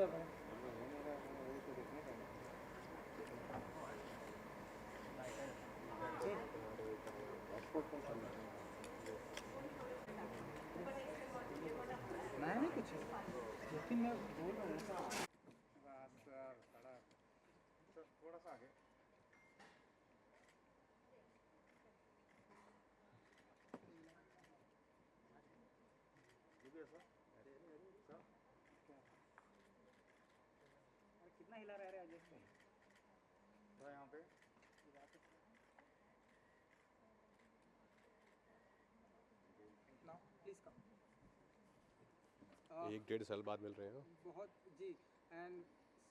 मैं नहीं कुछ, लेकिन मैं बोल रहा हूँ थोड़ा सा आगे। कितना हिला रहा है अजय भाई यहाँ पे? Please come. 1-1.5 साल बाद मिल रहे हैं। बहुत जी। एंड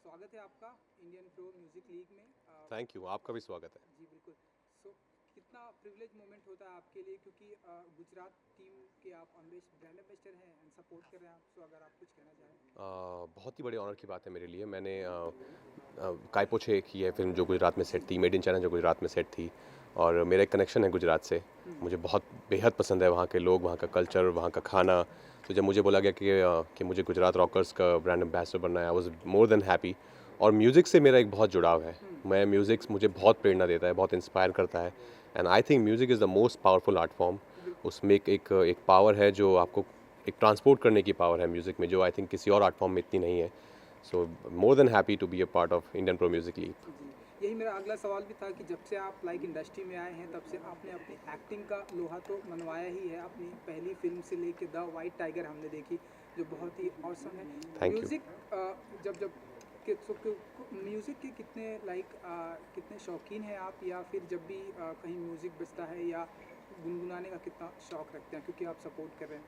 स्वागत है आपका इंडियन प्रो म्यूजिक लीग में। थैंक यू, आपका भी स्वागत है। जी बिल्कुल। सो कितना प्रिविलेज मोमेंट होता है आपके लिए, क्योंकि गुजरात टीम के आप ब्रांड एम्बेसडर हैं एंड सपोर्ट कर रहे हैं आप। सो अगर आप कुछ कहना चाहें। बहुत ही बड़े ऑनर की बात है मेरे लिए। मैंने कायपोछे की है फिल्म जो गुजरात में सेट थी, मेड इन चाइना जो गुजरात में सेट थी, और मेरा एक कनेक्शन है गुजरात से। मुझे बहुत बेहद पसंद है वहाँ के लोग, वहाँ का कल्चर, वहाँ का खाना। तो जब मुझे बोला गया कि मुझे गुजरात रॉकर्स का ब्रांड एम्बेसडर बनना है, I was more than happy. और म्यूज़िक से मेरा एक बहुत जुड़ाव है। मैं म्यूज़िक मुझे बहुत प्रेरणा देता है, बहुत इंस्पायर करता है। And I think music is the most powerful art form. उसमें एक पावर है जो आपको एक ट्रांसपोर्ट करने की पावर है म्यूज़िक में, जो आई थिंक किसी और आर्ट फॉर्म में इतनी नहीं है। So more than happy to be a part of Indian pro music league. यही मेरा अगला सवाल भी था कि जब से आप इंडस्ट्री में आए हैं तब से आपने अपनी एक्टिंग का लोहा तो मनवाया ही है। अपनी पहली फिल्म से लेके द वाइट टाइगर हमने देखी, जो बहुत ही ऑसम है। Thank you. म्यूज़िक जब म्यूज़िक के कितने शौकीन हैं आप, या फिर जब भी कहीं म्यूज़िक बजता है या गुनगुनाने का कितना शौक़ रखते हैं, क्योंकि आप सपोर्ट कर रहे हैं?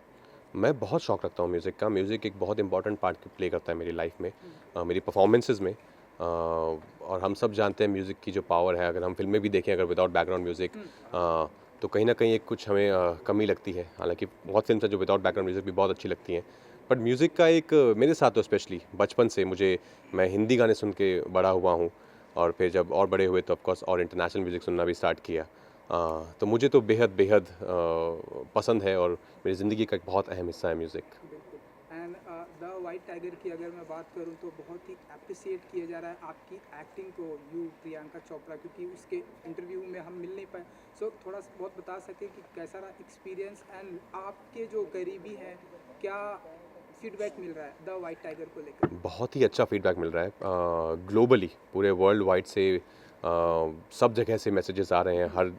मैं बहुत शौक़ रखता हूँ म्यूज़िक का। म्यूज़िक एक बहुत इंपॉर्टेंट पार्ट प्ले करता है मेरी लाइफ में, मेरी परफॉर्मेंसेस में। और हम सब जानते हैं म्यूज़िक की जो पावर है। अगर हम फिल्में भी देखें, अगर विदाउट बैकग्राउंड म्यूज़िक, तो कहीं ना कहीं एक कुछ हमें कमी लगती है। हालांकि बहुत फिल्म है जो विदाउट बैकग्राउंड म्यूज़िक भी बहुत अच्छी लगती हैं, बट म्यूज़िक का एक मेरे साथ तो स्पेशली बचपन से मैं हिंदी गाने सुन के बड़ा हुआ हूँ, और फिर जब और बड़े हुए तो ऑफकोर्स और इंटरनेशनल म्यूज़िक सुनना भी स्टार्ट किया। तो मुझे तो बेहद बेहद पसंद है, और मेरी ज़िंदगी का एक बहुत अहम हिस्सा है music. And the white tiger की अगर मैं बात करूं तो बहुत ही अप्रिसिएट किया जा रहा है आपकी एक्टिंग को, प्रियंका चोपड़ा, क्योंकि उसके इंटरव्यू में हम मिल नहीं पाए। सो थोड़ा बहुत बता सके कि कैसा रहा एक्सपीरियंस, एंड आपके जो करीबी हैं क्या फीडबैक मिल रहा है द वाइट टाइगर को लेकर? बहुत ही अच्छा फीडबैक मिल रहा है ग्लोबली, पूरे वर्ल्ड वाइड से। सब जगह से मैसेजेस आ रहे हैं, हर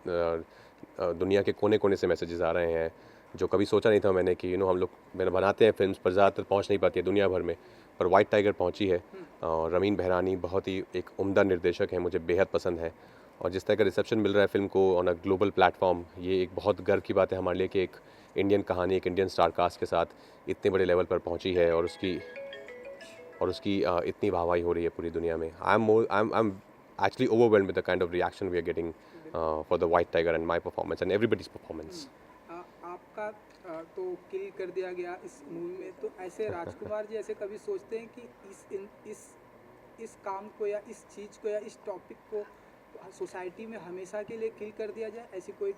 दुनिया के कोने कोने से मैसेजेस आ रहे हैं, जो कभी सोचा नहीं था मैंने कि हम लोग मैंने बनाते हैं फिल्म्स पर ज़्यादातर पहुंच नहीं पाती है दुनिया भर में, पर वाइट टाइगर पहुंची है। और रमीन बहरानी बहुत ही एक उम्दा निर्देशक है, मुझे बेहद पसंद है। और जिस तरह का रिसेप्शन मिल रहा है फिल्म को ऑन अ ग्लोबल प्लेटफॉर्म, ये एक बहुत गर्व की बात है हमारे लिए कि एक इंडियन कहानी एक इंडियन स्टार कास्ट के साथ इतने बड़े लेवल पर पहुंची है, और उसकी इतनी वाहवाही हो रही है पूरी दुनिया में। I am actually overwhelmed with the kind of reaction we are getting for the White Tiger and my performance and everybody's performance. आपका तो किल कर दिया गया इस मूवी में, तो ऐसे राजकुमार जी ऐसे कभी सोचते हैं कि इस काम को या इस चीज़ को या इस टॉपिक को सोसाइटी में हमेशा के लिए किल कर दिया जाए? ऐसी कोई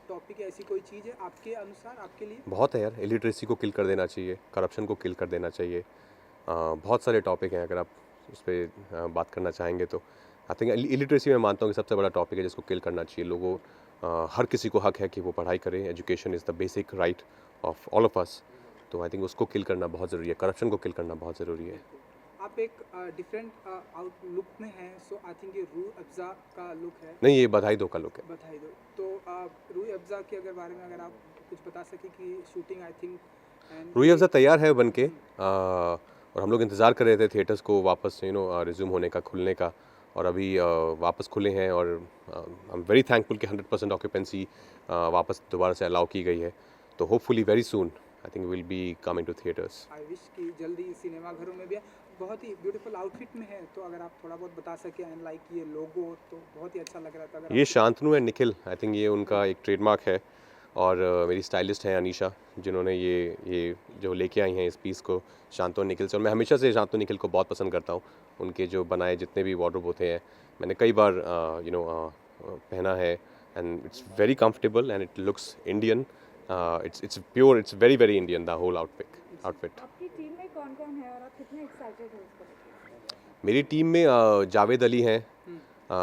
टॉपिक, ऐसी कोई चीज़ है आपके अनुसार, आपके लिए? बहुत है यार, इलिटरेसी को किल कर देना चाहिए, करप्शन को किल कर देना चाहिए। बहुत सारे टॉपिक हैं, अगर आप उस पर बात करना चाहेंगे तो आई थिंक इलिटरेसी मैं मानता हूँ कि सबसे बड़ा टॉपिक है जिसको किल करना चाहिए। लोगों हर किसी को हक है कि वो पढ़ाई करें। Education is the basic right of all of us. तो आई थिंक उसको किल करना बहुत ज़रूरी है, करप्शन को किल करना बहुत ज़रूरी है। आप एक डिफरेंट आउटलुक में हैं, सो आई थिंक ये रूह अफ़ज़ा का लुक है। नहीं, ये बधाई दो का लुक है। बधाई दो। तो रूह अफ़ज़ा के बारे में अगर आप कुछ बता सकें कि shooting I think Rooh Afza तैयार है बन के, और हम लोग इंतज़ार कर रहे थे थिएटर्स को वापस रिज्यूम होने का, खुलने का। और अभी वापस खुले हैं, और आई एम वेरी थैंकफुल कि 100% ऑक्यूपेंसी वापस दोबारा से अलाउ की गई है। तो hopefully very soon I think will be coming to theatres. I wish कि जल्दी सिनेमा घरों में भी। बहुत ही ब्यूटीफुल आउटफिट में है, तो अगर आप थोड़ा बहुत बता सकें, एंड लाइक ये लोगो तो बहुत ही अच्छा लग रहा था। अगर ये Shantanu and Nikhil, I think ये उनका एक ट्रेडमार्क है। और मेरी स्टाइलिस्ट हैं अनीशा, जिन्होंने ये जो लेके आई हैं इस पीस को, शांतनु और निखिल से। और मैं हमेशा से शांतनु निखिल को बहुत पसंद करता हूँ। उनके जो बनाए जितने भी वार्डरोब होते हैं, मैंने कई बार पहना है, and it's very comfortable and it looks Indian. It's pure, it's very very Indian the whole outfit. Outfit. आपकी टीम में कौन-कौन है और आप कितने एक्साइटेड हो इसको लेके? मेरी टीम में जावेद अली हैं, हम्म,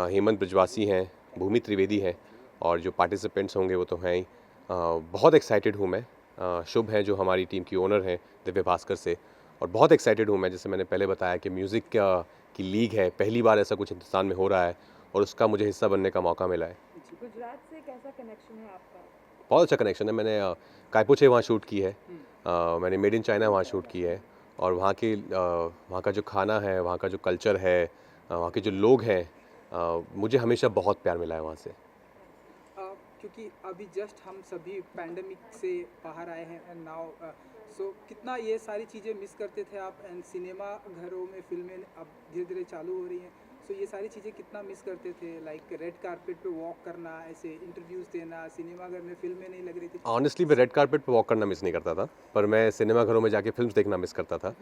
हेमंत ब्रिजवासी हैं, भूमि त्रिवेदी हैं और जो पार्टिसिपेंट्स होंगे वो तो हैं ही। बहुत एक्साइटेड हूँ मैं। शुभ हैं जो हमारी टीम की ओनर हैं दिव्य भास्कर से, और बहुत एक्साइटेड हूँ मैं, जैसे मैंने पहले बताया कि म्यूज़िक की लीग है, पहली बार ऐसा कुछ हिंदुस्तान में हो रहा है और उसका मुझे हिस्सा बनने का मौका मिला है। गुजरात से कैसा कनेक्शन है आपका? बहुत अच्छा कनेक्शन है। मैंने कायपुछे वहाँ शूट की है, हम्म, मैंने मेड इन चाइना वहाँ शूट की है, और वहाँ का जो खाना है, वहाँ का जो कल्चर है, वहाँ के जो लोग हैं, मुझे हमेशा बहुत प्यार मिला है वहाँ से। क्योंकि अभी जस्ट हम सभी पैंडमिक से बाहर आए हैं एंड नाउ सो कितना ये सारी चीज़ें मिस करते थे आप, एंड सिनेमा घरों में फिल्में अब धीरे धीरे चालू हो रही हैं, सो ये सारी चीज़ें कितना मिस करते थे, लाइक रेड कारपेट पे वॉक करना, ऐसे इंटरव्यूज़ देना, सिनेमा घर में फिल्में नहीं लग रही थी। ऑनेस्टली मैं रेड कारपेट पे वॉक करना मिस नहीं करता था, पर मैं सिनेमा घरों में जाके फिल्म्स देखना मिस करता था।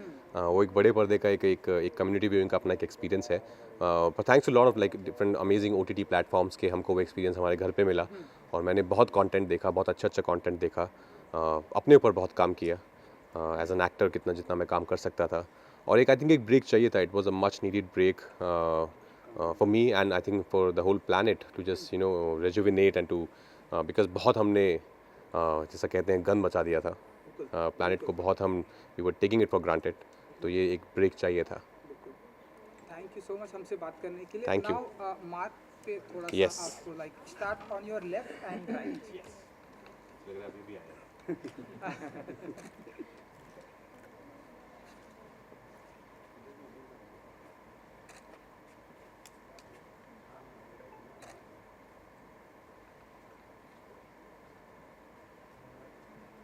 वो एक बड़े पर्दे का एक कम्युनिटी व्यूइंग का अपना एक एक्सपीरियंस है। पर thanks to lot of like different amazing OTT platforms के हमको वो एक्सपीरियंस हमारे घर पे मिला, और मैंने बहुत कंटेंट देखा, बहुत अच्छा कंटेंट देखा, अपने ऊपर बहुत काम किया एज एन एक्टर, कितना जितना मैं काम कर सकता था। और एक आई थिंक एक ब्रेक चाहिए था। It was a much needed break for me and I think for the whole planet to just rejuvenate and to because बहुत हमने जैसा कहते हैं गंद मचा दिया था प्लानट को, बहुत हम we were taking it for granted, तो ये एक ब्रेक चाहिए था। थैंक यू सो मच हमसे बात करने के लिए। Thank you. नाउ मार्क पे थोड़ा Yes. सा आपको like start on your left and right.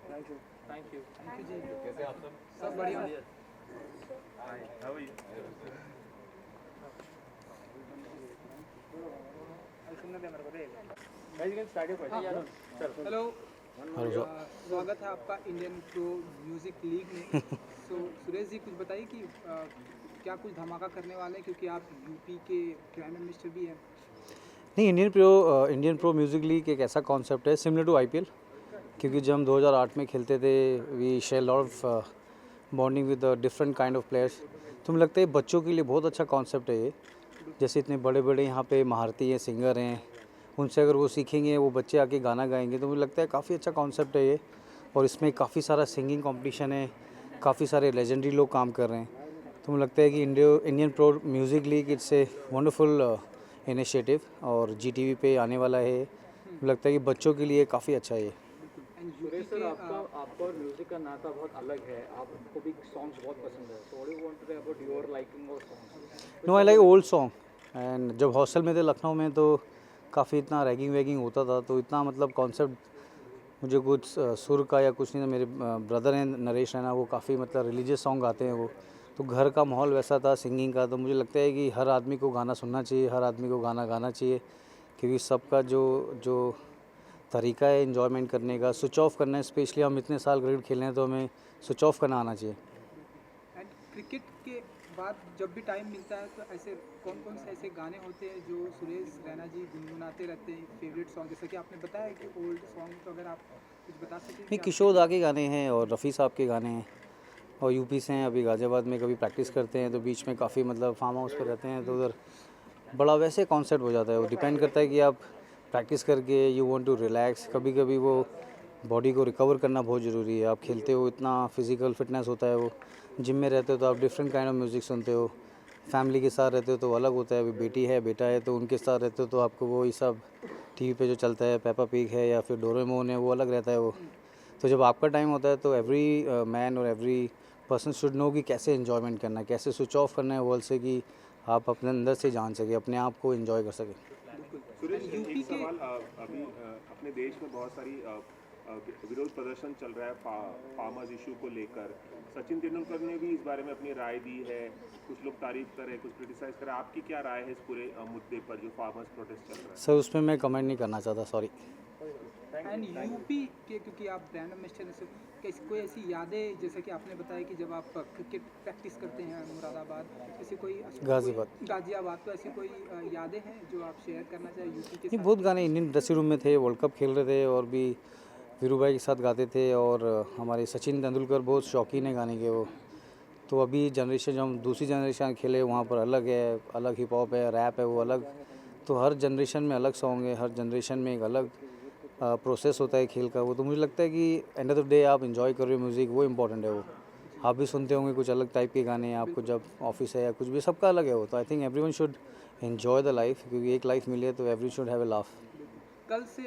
Thank you. Thank you जी। कैसे आप सब? सब बढ़िया। How are you? Guys you can start your question. चलो। हेलो, स्वागत है आपका इंडियन प्रो म्यूजिक लीग में। सो सुरेश जी कुछ बताइए कि क्या कुछ धमाका करने वाले हैं, क्योंकि आप यूपी के प्राइम मिनिस्टर भी हैं। नहीं, इंडियन प्रो म्यूज़िक लीग एक ऐसा कॉन्सेप्ट है सिमिलर टू आईपीएल, क्योंकि जब हम 2008 में खेलते थे we share lot of bonding with different kind of players. तो मुझे लगता है बच्चों के लिए बहुत अच्छा कॉन्सेप्ट है ये। जैसे इतने बड़े बड़े यहाँ पे महारती हैं, सिंगर हैं, उनसे अगर वो सीखेंगे, वो बच्चे आके गाना गाएंगे, तो मुझे लगता है काफ़ी अच्छा कॉन्सेप्ट है ये। और इसमें काफ़ी सारा सिंगिंग कंपटीशन है, काफ़ी सारे लेजेंडरी लोग काम कर रहे हैं। तो मुझे लगता है कि Indian pro music league it's a wonderful initiative, और जीटीवी पे आने वाला है। मुझे लगता है कि बच्चों के लिए काफ़ी अच्छा है ये। एंड सुरेश सर, आपका और म्यूजिक का नाता बहुत अलग है, आपको भी सॉन्ग्स बहुत पसंद है, so what do you want to say about your liking of songs? No, I like old song. And जब हॉस्टल में थे लखनऊ में तो काफ़ी इतना रैगिंग वैगिंग होता था, तो इतना मतलब कॉन्सेप्ट मुझे कुछ सुर का या कुछ नहीं था। मेरे ब्रदर हैं नरेश रैना, वो काफ़ी मतलब रिलीजियस सॉन्ग गाते हैं वो, तो घर का माहौल वैसा था सिंगिंग का। तो मुझे लगता है कि हर आदमी को गाना सुनना चाहिए, हर आदमी को गाना गाना चाहिए, क्योंकि सबका जो जो तरीका है इन्जॉयमेंट करने का, स्विच ऑफ करना है। स्पेशली हम इतने साल क्रिकेट खेल रहे हैं, तो हमें स्विच ऑफ करना आना चाहिए। एंड क्रिकेट के बाद जब भी टाइम मिलता है, तो ऐसे कौन कौन से ऐसे गाने होते हैं जो सुरेश रैना जी गुनगुनाते रहते हैं, फेवरेट सॉन्ग? जैसा कि आपने बताया कि ओल्ड सॉन्ग, तो अगर आप कुछ बता सकें। नहीं, किशोर दा के गाने हैं और रफ़ी साहब के गाने हैं, और यूपी से हैं, अभी गाज़ियाबाद में कभी प्रैक्टिस करते हैं, तो बीच में काफ़ी मतलब फार्म हाउस पे रहते हैं, तो उधर बड़ा वैसे कॉन्सेप्ट हो जाता है। वो डिपेंड करता है कि आप प्रैक्टिस करके यू वांट टू रिलैक्स, कभी कभी वो बॉडी को रिकवर करना बहुत ज़रूरी है। आप खेलते हो, इतना फिजिकल फिटनेस होता है, वो जिम में रहते हो तो आप डिफरेंट काइंड ऑफ म्यूज़िक सुनते हो, फैमिली के साथ रहते हो तो अलग होता है। अभी बेटी है, बेटा है, तो उनके साथ रहते हो तो आपको वो ये सब टीवी पे जो चलता है, पेपा पिग है या फिर डोरेमोन है, वो अलग रहता है वो। तो जब आपका टाइम होता है तो एवरी मैन और एवरी पर्सन शुड नो कि कैसे इन्जॉयमेंट करना है, कैसे स्विच ऑफ करना है वर्ल्ड से, कि आप अपने अंदर से जान सके, अपने आप को एंजॉय कर सकें। सुरेश, एक सवाल, अभी अपने देश में बहुत सारी विरोध प्रदर्शन चल रहा है फार्मर्स इशू को लेकर। सचिन तेंदुलकर ने भी इस बारे में अपनी राय दी है, कुछ लोग तारीफ कर रहे हैं, कुछ क्रिटिसाइज कर रहे हैं। आपकी क्या राय है इस पूरे मुद्दे पर जो फार्मर्स प्रोटेस्ट चल रहा है? सर, उसमें मैं कमेंट नहीं करना चाहता, सॉरी। एंड यूपी के, क्योंकि आप ब्रांड एम्बेसडर से, कैसी कोई ऐसी यादें, जैसे कि आपने बताया कि जब आप क्रिकेट प्रैक्टिस करते हैं मुरादाबाद, ऐसी कोई गाजियाबाद, तो ऐसी कोई यादें हैं जो आप शेयर करना चाहें यूपी के नहीं, साथ? बहुत गाने इंडियन ड्रेसिंग रूम में थे, वर्ल्ड कप खेल रहे थे, और भी वीरू भाई के साथ गाते थे, और हमारे सचिन तेंदुलकर बहुत शौकीन है गाने के वो। तो अभी जनरेशन जो हम दूसरी जनरेशन खेले वहाँ पर अलग है, अलग हिप हॉप है, रैप है, वो अलग। तो हर जनरेशन में अलग सॉन्ग है, हर जनरेशन में एक अलग प्रोसेस होता है खेल का वो। तो मुझे लगता है कि एंड ऑफ द डे आप इन्जॉय कर रहे हो म्यूज़िक, वो इम्पोर्टेंट है वो। आप भी सुनते होंगे कुछ अलग टाइप के गाने, आपको जब ऑफिस है या कुछ भी, सबका अलग है वो। तो I think everyone should enjoy the life, क्योंकि एक लाइफ मिली है तो every should have a laugh. कल से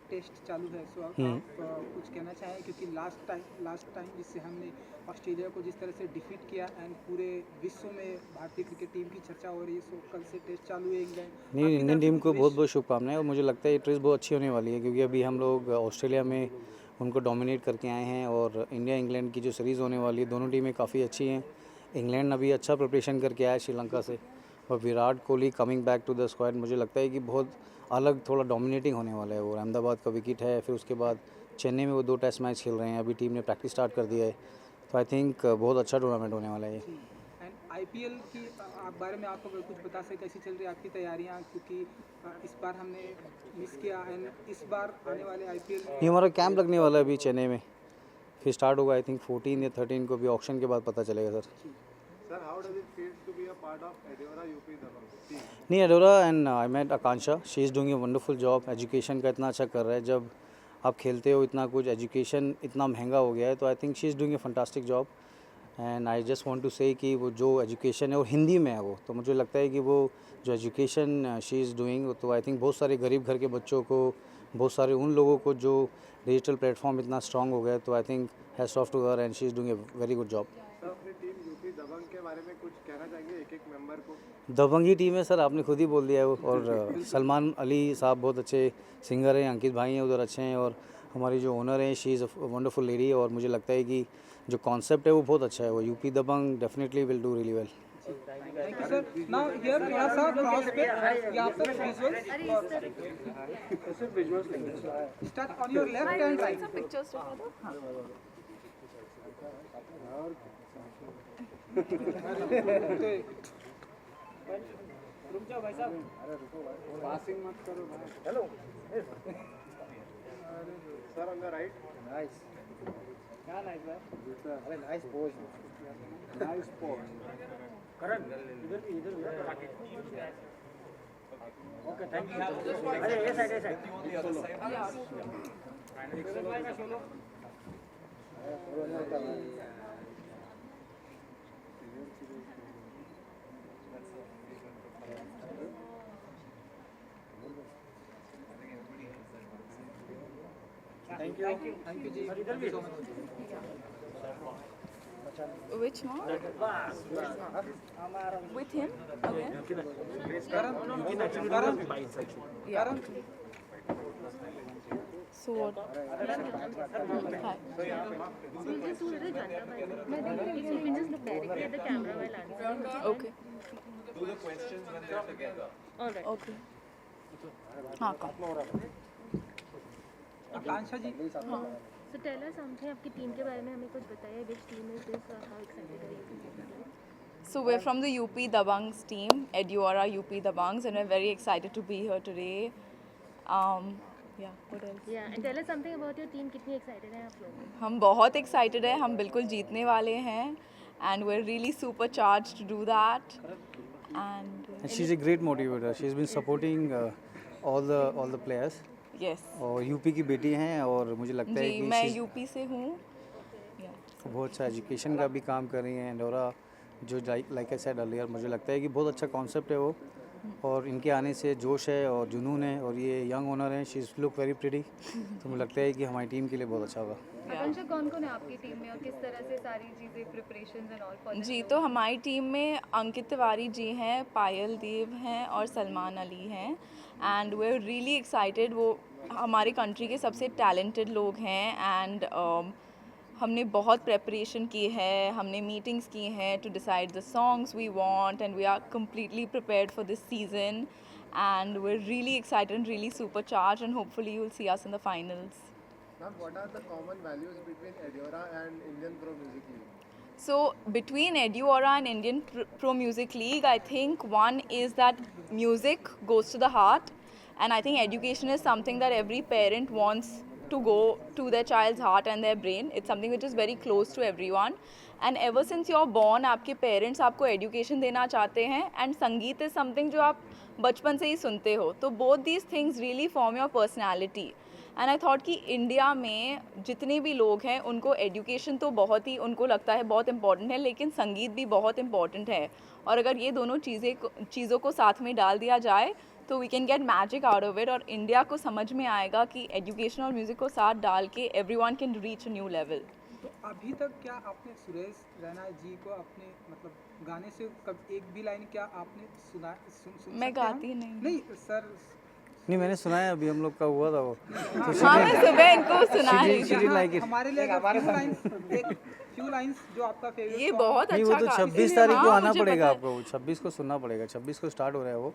टेस्ट चालू है, सो आप कुछ कहना चाहें, क्योंकि लास्ट टाइम जिससे हमने ऑस्ट्रेलिया को जिस तरह से डिफीट किया एंड पूरे विश्व में भारतीय क्रिकेट टीम की चर्चा हो रही है, सो कल से टेस्ट चालू है इंग्लैंड। नहीं, इंडियन टीम को बहुत बहुत शुभकामनाएं, और मुझे लगता है ये ट्रेस बहुत अच्छी होने वाली है, क्योंकि अभी हम लोग ऑस्ट्रेलिया में उनको डोमिनेट करके आए हैं, और इंडिया इंग्लैंड की जो सीरीज़ होने वाली है, दोनों टीमें काफ़ी अच्छी हैं। इंग्लैंड अभी अच्छा प्रिपरेशन करके आया है श्रीलंका से, और Virat Kohli coming back to the squad, मुझे लगता है कि बहुत अलग, थोड़ा डोमिनेटिंग होने वाला है वो। अहमदाबाद का विकेट है, फिर उसके बाद चेन्नई में वो 2 टेस्ट मैच खेल रहे हैं, अभी टीम ने प्रैक्टिस स्टार्ट कर दिया है। तो आई थिंक बहुत अच्छा टूर्नामेंट होने वाला है ये। एंड आईपीएल की आप बारे में आपको अगर कुछ बता सकें, कैसी चल रही है आपकी तैयारियां, क्योंकि इस बार हमने मिस किया एंड इस बार आने वाले आईपीएल ये हमारा कैंप लगने वाला है अभी चेन्नई में, फिर स्टार्ट होगा आई थिंक 14 या 13 को, भी ऑक्शन के बाद पता चलेगा sir. Sir, how does it feel to be a part of Ediora UP Dabang team? नहीं, Adora and I met Akanksha, she is doing a wonderful job. Education का इतना अच्छा कर रहा है, जब आप खेलते हो इतना कुछ, एजुकेशन इतना महंगा हो गया है, तो I think she is doing a fantastic job. And I just want to say कि वो जो एजुकेशन है, और हिंदी में है वो, तो मुझे लगता है कि वो जो एजुकेशन शी इज़ डूइंग, तो आई थिंक बहुत सारे गरीब घर के बच्चों को, बहुत सारे उन लोगों को जो डिजिटल प्लेटफॉर्म इतना स्ट्रांग हो गया है, तो I think hats off to her, and she is doing a very good job. Sir, अपनी टीम यूपी दबंग के बारे में कुछ कहना चाहेंगे एक एक मेंबर को? दबंगी टीम है सर, आपने खुद ही बोल दिया है वो। और सलमान अली साहब बहुत अच्छे सिंगर हैं, अंकित भाई हैं उधर अच्छे हैं, और हमारी जो ओनर हैं she is a wonderful lady, और मुझे लगता है कि जो कॉन्सेप्ट है वो बहुत अच्छा है। वो UP Dabang definitely will do really well. Thank you sir. Now here थोड़ा सा क्रॉस पे यहाँ पर visuals start on your left and right. Pictures together. Passing मत करो भाई। Hello sir, on the right. Nice, क्या नाइस भाई, अरे nice pose, nice pose. Karan इधर भी ओके, थैंक यू। अरे ये side thank you ji. Which one? With him? Okay. Yeah. So what? Hi. Okay. Okay. हाँ come. आकांक्षा जी, So tell us something आपकी team के बारे में हमें कुछ बताइए. Which team is this or how excited are you? So we're from the UP Dabangs team, Ediora UP Dabangs, and we're very excited to be here today. Yeah, what else? Yeah, and tell us something about your team. कितनी excited हैं आप लोग? हम बहुत excited हैं, हम बिल्कुल जीतने वाले हैं, and we're really supercharged to do that. And And she's a great motivator. She's been supporting all the players. yes. और यूपी की बेटी हैं, और मुझे लगता है जी, कि मैं she's यूपी से हूँ. Yeah. बहुत अच्छा एजुकेशन का भी काम कर रही हैं। एंडोरा जो लाइक आई सेड अर्लियर, मुझे लगता है कि बहुत अच्छा कॉन्सेप्ट है वो, और इनके आने से जोश है और जुनून है, और ये यंग ओनर हैं, शी लुक वेरी प्रिटी, तो मुझे लगता है कि हमारी टीम के लिए बहुत अच्छा होगा। आकांक्षा, कौन-कौन है आपकी टीम में और किस तरह से सारी चीज़ें प्रिपरेशंस एंड ऑल फॉर? जी, तो हमारी टीम में अंकित तिवारी जी हैं, पायल देव हैं और सलमान अली हैं, and we are really excited. वो हमारे कंट्री के सबसे टैलेंटेड लोग हैं, एंड हमने बहुत प्रेपरेशन की है, हमने मीटिंग्स की हैं to decide the songs we want, and we are completely prepared for this season, and we are really excited and really supercharge, and hopefully you will see us in the finals. Ma'am, what are the common values between Ediora and Indian Pro Music League? So between Ediora and Indian Pro Music League, I think one is that music goes to the heart, and I think education is something that every parent wants to go to their child's heart and their brain. It's something which is very close to everyone. And ever since you're born, आपके parents आपको education देना चाहते हैं, and संगीत is something जो आप बचपन से ही सुनते हो. तो both these things really form your personality. And I thought कि इंडिया में जितने भी लोग हैं उनको एजुकेशन तो बहुत ही उनको लगता है बहुत इंपॉर्टेंट है, लेकिन संगीत भी बहुत इंपॉर्टेंट है. और अगर ये दोनों चीज़ों को साथ में डाल दिया जाए तो we can get magic out of it. और इंडिया को समझ में आएगा कि एजुकेशन और म्यूज़िक को साथ डाल के everyone can reach a new level. तो अभी तक क्या आपने सुरेश रैना जी को अपने मतलब गाने से कब एक भी लाइन क्या आपने सुन मैं गाती नहीं सर. नहीं, मैंने सुना है, अभी हम लोग का हुआ था वो. हाँ, मैं सुबह इनको सुना रही थी. She didn't like it. हमारे लिए few lines जो आपका फेवरेट ये बहुत नहीं, अच्छा वो तो गा- 26 इसीलिए तारीख को हाँ, आना मुझे पड़ेगा पता है. आपको. 26 को सुनना पड़ेगा. 26 को स्टार्ट हो रहा है वो.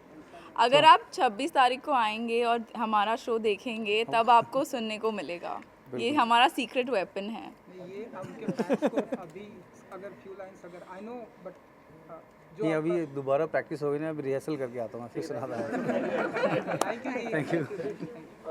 अगर आप 26 तारीख को आएंगे और हमारा शो देखेंगे तब आपको सुनने को मिलेगा. ये हमारा सीक्रेट वेपन है. ये उनके फैंस को अभी अगर few lines अगर आई नो बट नहीं, अभी दोबारा प्रैक्टिस हो गई ना, अभी रिहर्सल करके आता हूँ, फिर सुना था. Thank you.